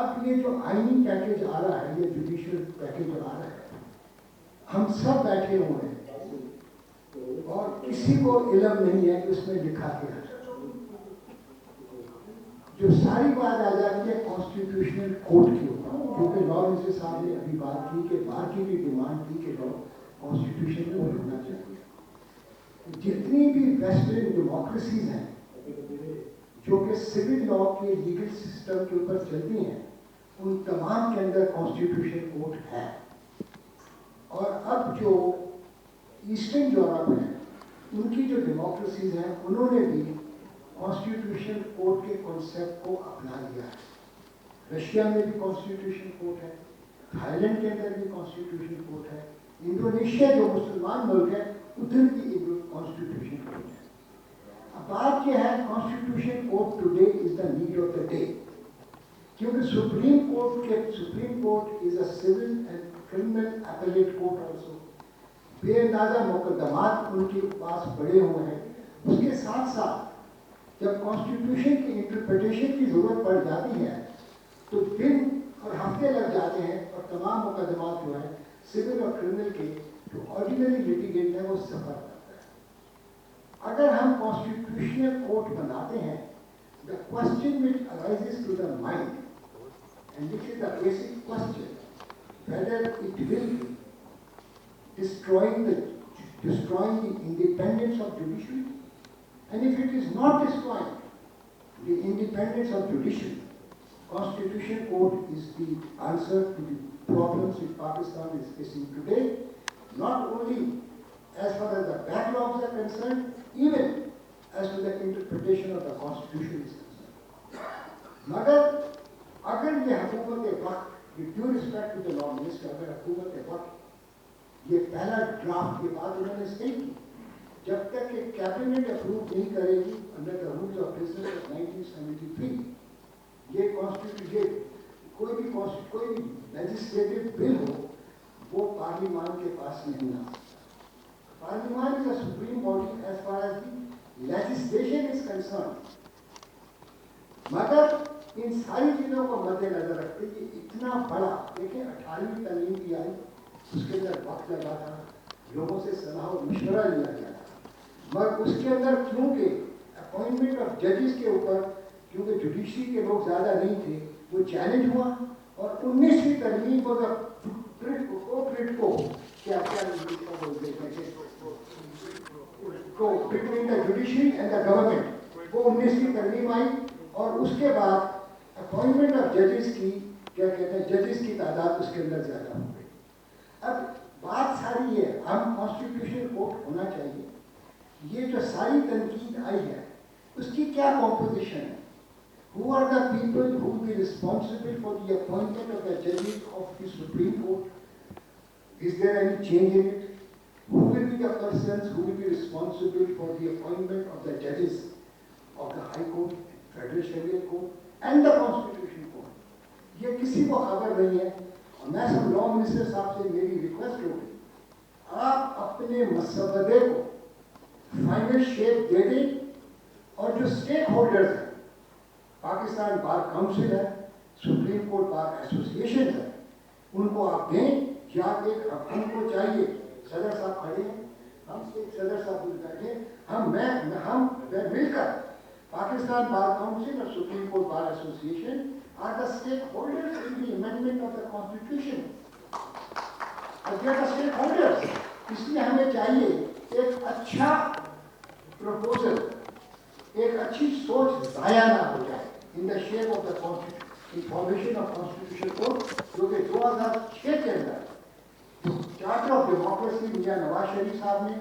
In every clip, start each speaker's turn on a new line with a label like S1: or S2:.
S1: اب یہ جو آئینی پیکیج آ رہا ہے, یہ جوڈیشل پیکیج آ رہا ہے, ہم سب بیٹھے ہوئے ہیں اور کسی کو علم نہیں ہے کہ اس میں لکھا کیا ہے. جو ساری بات آ جاتی ہے کانسٹیٹیوشنل کوڈ کے اوپر, کیونکہ لارنس صاحب نے ابھی بات کی کہ باہر کی بھی ڈیمانڈ تھی کہ کانسٹیٹیوشن کوڈ ہونا چاہیے. جتنی بھی ویسٹرن ڈیموکریسیز ہیں جو کہ سول لا کے لیگل سسٹم کے اوپر چلتی ہیں, ان تمام کے اندر کانسٹیٹیوشن کوڈ ہے. اور اب جو ایسٹرن یورپ ہیں ان کی جو ڈیموکریسیز ہیں انہوں نے بھی کانسٹیٹیوشن کوڈ کے کانسیپٹ کو اپنا لیا ہے. رشیا میں بھی کانسٹیٹیوشن کوڈ ہے, تھائی لینڈ کے اندر بھی کانسٹیٹیوشن کوڈ ہے, انڈونیشیا جو مسلمان ملک ہے ادھر بھی کانسٹیٹیوشن کوڈ ہے. اب بات یہ ہے constitution code today is the need of the day, کیونکہ supreme court is a civil and criminal appellate court also. بے اندازہ مقدمات ان کے پاس پڑے ہوئے ہیں. اس کے ساتھ ساتھ جب کانسٹیٹیوشن کی انٹرپریٹیشن کی ضرورت پڑ جاتی ہے تو دن اور ہفتے لگ جاتے ہیں, اور تمام مقدمات جو ہیں سول اور کرمنل کے جو آرڈینری لیٹیگینٹ ہے وہ سفر کرتا ہے. اگر ہم کانسٹیٹیوشنل کورٹ بناتے ہیں, the question which arises to the mind, and which is the basic question, whether it will be destroying the independence of judiciary, and if it is not destroying the independence of judiciary, Constitution Code is the answer to the problems which Pakistan is facing today, not only as far as the backlogs are concerned, even as to the interpretation of the Constitution is concerned. مگر اگر یہ حکومت وقت, with due respect to the law minister, اگر حکومت وقت یہ پہلا ڈرافٹ کے بعد انہوں نے صحیح کی, جب تک کہ کیبنٹ اپروو نہیں کرے گی under the rules of business of 1973, یہ کانسٹیٹیوشن کوئی بھی لیجسلیٹو بل ہو وہ پارلیمان کے پاس نہیں آ سکتا. پارلیمان is a supreme body as far as the legislation is concern. مگر ان ساری چیزوں کو مد نظر رکھتے یہ اتنا بڑا, دیکھیں 18ویں ترمیم کی آئی, اس کے اندر وقت لگا تھا, لوگوں سے صلاح و مشورہ لیا گیا تھا, مگر اس کے اندر کیونکہ اپوائنٹمنٹ آف ججز کے اوپر کیونکہ جوڈیشری کے لوگ زیادہ نہیں تھے وہ چیلنج ہوا, اور 19ویں ترمیم کو کیا between the judiciary and the government وہ 19ویں ترمیم آئی, اور اس کے بعد اپوائنٹمنٹ آف ججز کی کیا کہتے ہیں ججز کی تعداد اس کے اندر زیادہ ہو گئی. اب بات ساری ہے ہم کانسٹیٹیوشن کوڈ ہونا چاہیے. یہ جو ساری تنقید آئی ہے اس کی کیا کمپوزیشن ہے, who are the people who will be responsible for the appointment of the judges of the Supreme Court? Is there any change in it? Who will be the persons who will be responsible for the appointment of the judges of the High Court, Federal Sharia Court and the Constitution Court? یہ کسی کو خبر نہیں ہے, اور میں سب law minister صاحب سے میری ریکویسٹ ہوگی آپ اپنے مسودے کو فائنل شیپ دے دیں, اور جو اسٹیک ہولڈرز ہیں پاکستان بار کاؤنسل ہے, سپریم کورٹ بار ایسوسیشن ہے, ان کو آپ دیں. یا ایک ہم کو چاہیے صدر صاحب کھڑے ہیں, ہم ایک صدر صاحب بیٹھے, ہم مل کر پاکستان بار کاؤنسل اور supreme court bar association are the stakeholders in the amendment of the Constitution. They are the stakeholders. اس لیے ہمیں چاہیے ایک اچھا پروپوزل, ایک اچھی سوچ ضائع نہ ہو جائے in the shape of the information of Constitution Code, جو کہ 2006 کے اندر charter of democracy Mian Nawaz Sharif صاحب نے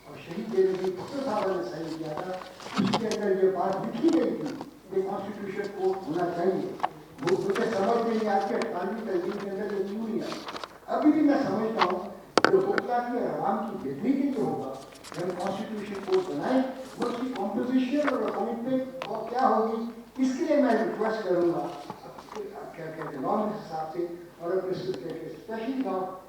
S1: اور شہید بے بھٹو صاحب نے صحیح کیا تھا. اس کے اندر یہ بات لکھی گئی تھی کہ کانسٹیٹیوشن کوڈ ہونا چاہیے. وہ مجھے سمجھ نہیں آتی 18ویں ترمیم کے اندر یہ کیوں نہیں آئی. ابھی بھی میں سمجھتا ہوں جو حکومت کی عوام کی بہتری کے لیے ہوگا جب کانسٹیٹیوشن کوڈ بنائیں, وہ اس کی کمپوزیشن اور اپوائنٹمنٹ اور کیا ہوگی, اس کے لیے میں ریکویسٹ کروں گا کیا کہتے ہیں لا منسٹر صاحب سے, اور اسپیشلی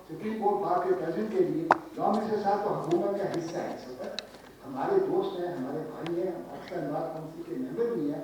S1: سپریم کورٹ بار کے پریزیڈنٹ کے لیے لا منسٹر صاحب تو حکومت کا حصہ ہے, اس وقت ہمارے دوست ہیں, ہمارے بھائی ہیں, پاکستان بار کاؤنسل کے ممبر بھی ہیں,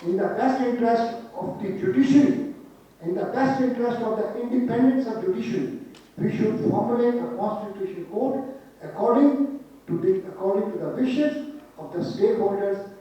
S1: in the best interest of the judiciary, in the best interest of the independence of judiciary, we should formulate a constitution code according to the wishes of the stakeholders,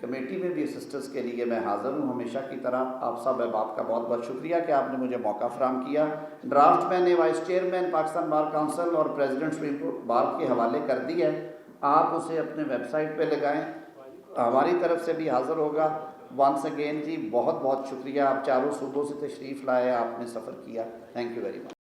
S2: committee میں بھی assistance کے لیے میں حاضر ہوں ہمیشہ کی طرح. آپ سب احباب کا بہت بہت شکریہ کہ آپ نے مجھے موقع فراہم کیا. ڈرافٹ میں نے vice chairman Pakistan bar council اور پریزیڈنٹ سپریم کورٹ بار کے حوالے کر دی ہے. آپ اسے اپنے ویب سائٹ پہ لگائیں. ہماری طرف سے بھی حاضر ہوگا. ونس اگین جی بہت بہت شکریہ. آپ چاروں صوبوں سے تشریف لائے, آپ نے سفر کیا. Thank you very much.